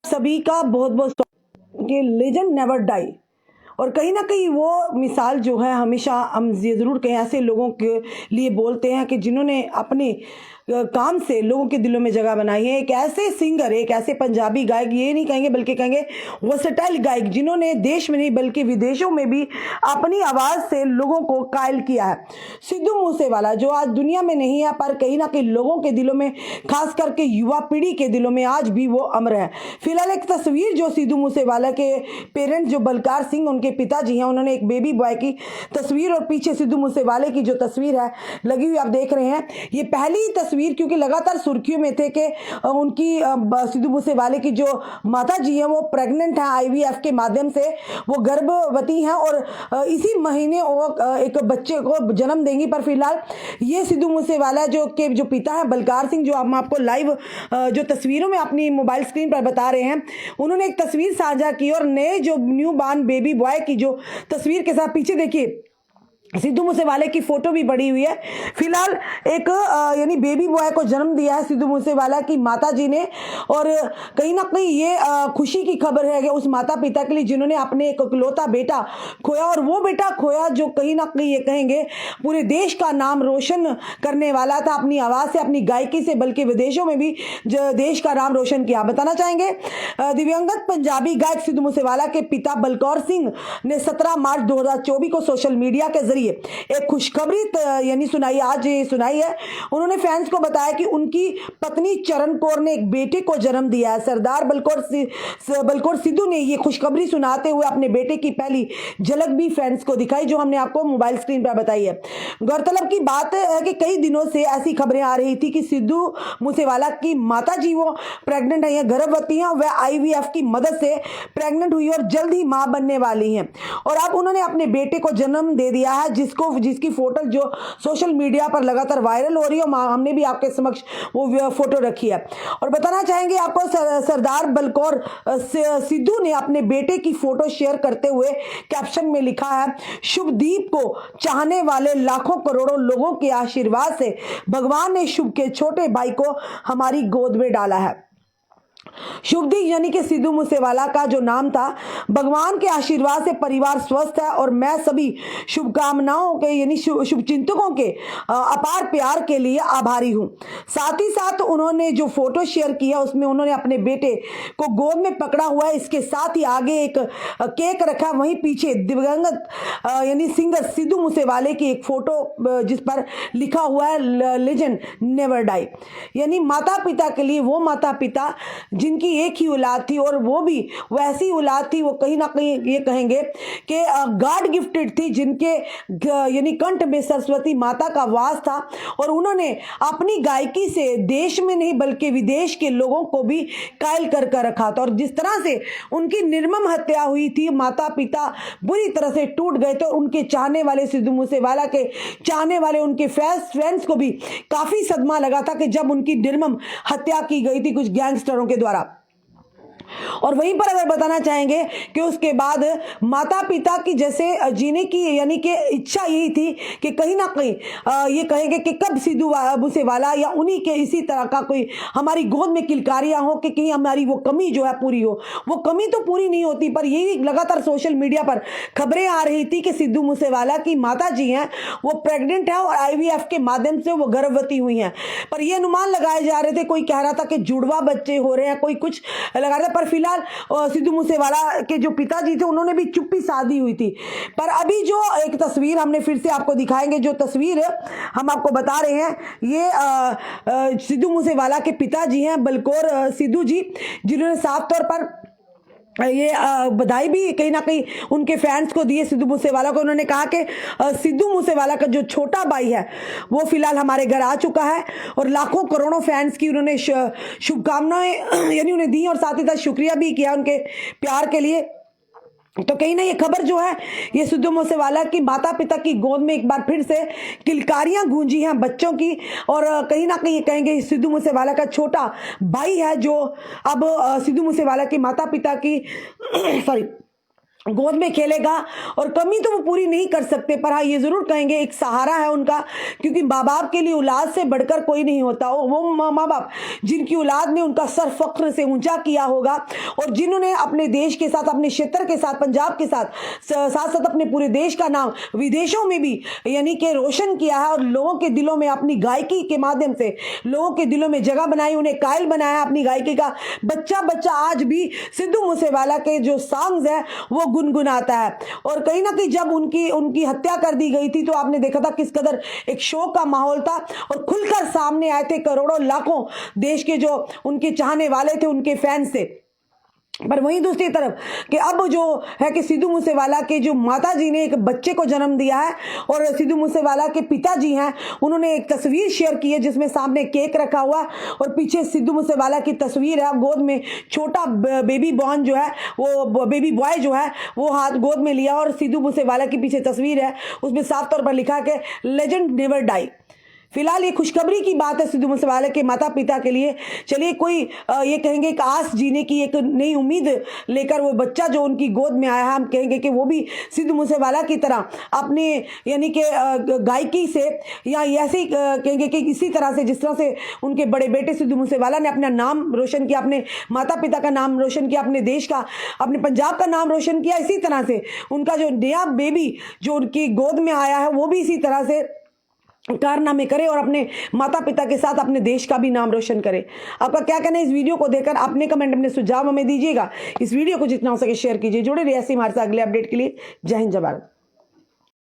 सभी का बहुत बहुत ये लेजेंड नेवर डाई। और कहीं ना कहीं वो मिसाल जो है हमेशा हम ये ज़रूर कहीं ऐसे लोगों के लिए बोलते हैं कि जिन्होंने अपने काम से लोगों के दिलों में जगह बनाई है। एक ऐसे सिंगर, एक ऐसे पंजाबी गायक, ये नहीं कहेंगे बल्कि कहेंगे वर्सेटाइल गायक, जिन्होंने देश में नहीं बल्कि विदेशों में भी अपनी आवाज़ से लोगों को कायल किया है। सिद्धू मूसेवाला जो आज दुनिया में नहीं है पर कहीं ना कहीं लोगों के दिलों में, खास करके युवा पीढ़ी के दिलों में आज भी वो अमर है। फिलहाल एक तस्वीर जो सिद्धू मूसेवाला के पेरेंट्स जो बलकार सिंह उनके पिताजी हैं, उन्होंने एक बेबी बॉय की तस्वीर और पीछे सिद्धू मूसेवाले की जो तस्वीर है लगी हुई आप देख रहे हैं। ये पहली तस्वीर क्योंकि लगातार सुर्खियों में थे कि उनकी सिद्धू मूसेवाले की जो माता जी हैं वो प्रेग्नेंट हैं, आईवीएफ के माध्यम से वो गर्भवती हैं और इसी महीने वो एक बच्चे को जन्म देंगी। पर फिलहाल ये सिद्धू मूसेवाला जो पिता है बलकार सिंह, जो हम आपको लाइव जो तस्वीरों में अपनी मोबाइल स्क्रीन पर बता रहे हैं, उन्होंने एक तस्वीर साझा की और नए जो न्यू बॉर्न बेबी बॉय की जो तस्वीर के साथ पीछे देखिए सिद्धू मूसेवाले की फोटो भी पड़ी हुई है। फिलहाल एक यानी बेबी बॉय को जन्म दिया है सिद्धू मूसेवाला की माता जी ने। और कहीं ना कहीं ये खुशी की खबर है कि उस माता पिता के लिए जिन्होंने अपने एक इकलौता बेटा खोया, और वो बेटा खोया जो कहीं ना कहीं ये कहेंगे पूरे देश का नाम रोशन करने वाला था अपनी आवाज़ से, अपनी गायकी से, बल्कि विदेशों में भी देश का नाम रोशन किया। बताना चाहेंगे दिवंगत पंजाबी गायक सिद्धू मूसेवाला के पिता बलकौर सिंह ने 17 मार्च 2024 को सोशल मीडिया के जरिए एक खुशखबरी यानी सुनाई है। उन्होंने फैंस को बताया कि उनकी पत्नी चरण कौर ने एक बेटे को जन्म दिया है। सरदार बलकौर सिद्धू ने ये खुशखबरी सुनाते हुए अपने बेटे की पहली झलक भी फैंस को दिखाई, जो हमने आपको मोबाइल स्क्रीन पर बताई है। गौरतलब की बात है कि कई दिनों से ऐसी खबरें आ रही थी कि सिद्धू मूसेवाला की माता जी वो प्रेग्नेंट है, गर्भवती हैं, वह आईवीएफ की मदद से प्रेग्नेंट हुई और जल्द ही मां बनने वाली हैं। और अब उन्होंने अपने बेटे को जन्म दे दिया है, जिसकी फोटो जो सोशल मीडिया पर लगातार वायरल हो रही है। हमने भी आपके समक्ष वो फोटो रखी है। और बताना चाहेंगे आपको सरदार बलकौर सिद्धू ने अपने बेटे की फोटो शेयर करते हुए कैप्शन में लिखा है, शुभदीप को चाहने वाले लाखों करोड़ों लोगों के आशीर्वाद से भगवान ने शुभ के छोटे भाई को हमारी गोद में डाला है। शुभदीप यानी कि सिद्धू मूसेवाला का जो नाम था, भगवान के आशीर्वाद से परिवार स्वस्थ है और मैं सभी शुभकामनाओं के यानी शुभचिंतकों के अपार प्यार के लिए आभारी हूं। साथ ही साथ उन्होंने जो फोटो शेयर किया उसमें उन्होंने अपने बेटे को गोद में पकड़ा हुआ है। इसके साथ ही आगे एक केक रखा, वहीं पीछे दिवंगत यानी सिंगर सिद्धू मूसेवाले की एक फोटो जिस पर लिखा हुआ है लेजेंड नेवर डाई। यानी माता पिता के लिए वो माता पिता जिनकी एक ही औलाद थी और वो भी वैसी औलाद थी, वो कहीं ना कहीं ये कहेंगे कि गॉड गिफ्टेड थी, जिनके यानी कंठ में सरस्वती माता का वास था। और उन्होंने अपनी गायकी से देश में नहीं बल्कि विदेश के लोगों को भी कायल कर रखा था। और जिस तरह से उनकी निर्मम हत्या हुई थी, माता पिता बुरी तरह से टूट गए थे। उनके चाहने वाले सिद्धू मूसेवाला के चाहने वाले उनके फ्रेंड्स को भी काफी सदमा लगा था कि जब उनकी निर्मम हत्या की गई थी कुछ गैंगस्टरों के द्वारा। और वहीं पर अगर बताना चाहेंगे कि उसके बाद माता पिता की जैसे जीने की यानी कि इच्छा यही थी कि कहीं ना कहीं ये कहेंगे कि कब सिद्धू मूसेवाला या उन्हीं के इसी तरह का कोई हमारी गोद में किलकारियां हो कि कहीं हमारी वो कमी जो है पूरी हो। वो कमी तो पूरी नहीं होती, पर यही लगातार सोशल मीडिया पर खबरें आ रही थी कि सिद्धू मूसेवाला की माता जी हैं वो प्रेग्नेंट है और आईवीएफ के माध्यम से वो गर्भवती हुई हैं। पर ये अनुमान लगाए जा रहे थे, कोई कह रहा था कि जुड़वा बच्चे हो रहे हैं, कोई कुछ लगा रहा था। पर फिलहाल सिद्धू मूसेवाला के जो पिताजी थे उन्होंने भी चुप्पी साधी हुई थी। पर अभी जो एक तस्वीर हमने फिर से आपको दिखाएंगे, जो तस्वीर हम आपको बता रहे हैं, ये सिद्धू मूसेवाला के पिताजी हैं बलकौर सिद्धू जी, जिन्होंने साफ तौर पर ये बधाई भी कहीं ना कहीं उनके फैंस को दिए सिद्धू मूसेवाला को। उन्होंने कहा कि सिद्धू मूसेवाला का जो छोटा भाई है वो फिलहाल हमारे घर आ चुका है और लाखों करोड़ों फैंस की उन्होंने शुभकामनाएं यानी उन्हें दी और साथ ही साथ शुक्रिया भी किया उनके प्यार के लिए। तो कहीं ना ये खबर जो है ये सिद्धू मूसेवाला की माता पिता की गोद में एक बार फिर से किलकारियां गूंजी हैं बच्चों की। और कहीं ना कहीं ये कहेंगे सिद्धू मूसेवाला का छोटा भाई है जो अब सिद्धू मूसेवाला की माता पिता की सॉरी गोद में खेलेगा, और कमी तो वो पूरी नहीं कर सकते, पर हाँ ये जरूर कहेंगे एक सहारा है उनका, क्योंकि माँ बाप के लिए औलाद से बढ़कर कोई नहीं होता। वो माँ बाप जिनकी औलाद ने उनका सर फख्र से ऊंचा किया होगा, और जिन्होंने अपने देश के साथ, अपने क्षेत्र के साथ, पंजाब के साथ साथ साथ अपने पूरे देश का नाम विदेशों में भी यानी कि रोशन किया है, और लोगों के दिलों में अपनी गायकी के माध्यम से लोगों के दिलों में जगह बनाई, उन्हें कायल बनाया अपनी गायकी का। बच्चा बच्चा आज भी सिद्धू मूसेवाला के जो सॉन्ग्स है वो गुनगुनाता है। और कहीं ना कहीं जब उनकी हत्या कर दी गई थी तो आपने देखा था किस कदर एक शोक का माहौल था, और खुलकर सामने आए थे करोड़ों लाखों देश के जो उनके चाहने वाले थे, उनके फैंस थे। पर वहीं दूसरी तरफ कि अब जो है कि सिद्धू मूसेवाला के जो माता जी ने एक बच्चे को जन्म दिया है, और सिद्धू मूसेवाला के पिताजी हैं, उन्होंने एक तस्वीर शेयर की है जिसमें सामने केक रखा हुआ है और पीछे सिद्धू मूसेवाला की तस्वीर है, गोद में छोटा बेबी बॉर्न जो है, वो बेबी बॉय जो है वो हाथ गोद में लिया, और सिद्धू मूसेवाला की पीछे तस्वीर है, उसमें साफ तौर पर लिखा कि लेजेंड नेवर डाई। फिलहाल ये खुशखबरी की बात है सिद्धू मूसेवाला के माता पिता के लिए। चलिए कोई ये कहेंगे एक आस जीने की एक नई उम्मीद लेकर वो बच्चा जो उनकी गोद में आया है, हम कहेंगे कि वो भी सिद्धू मूसेवाला की तरह अपने यानी कि गायकी से, या ऐसे ही कहेंगे कि इसी तरह से जिस तरह से उनके बड़े बेटे सिद्धू मूसेवाला ने अपना नाम रोशन किया, अपने माता पिता का नाम रोशन किया, अपने देश का, अपने पंजाब का नाम रोशन किया, इसी तरह से उनका जो नया बेबी जो उनकी गोद में आया है वो भी इसी तरह से कारनामे करे और अपने माता पिता के साथ अपने देश का भी नाम रोशन करे। आपका क्या कहना है इस वीडियो को देखकर? अपने कमेंट, अपने सुझाव हमें दीजिएगा। इस वीडियो को जितना हो सके शेयर कीजिए। जुड़े रहिए ऐसे हमारे साथ अगले अपडेट के लिए। जय हिंद, जय भारत।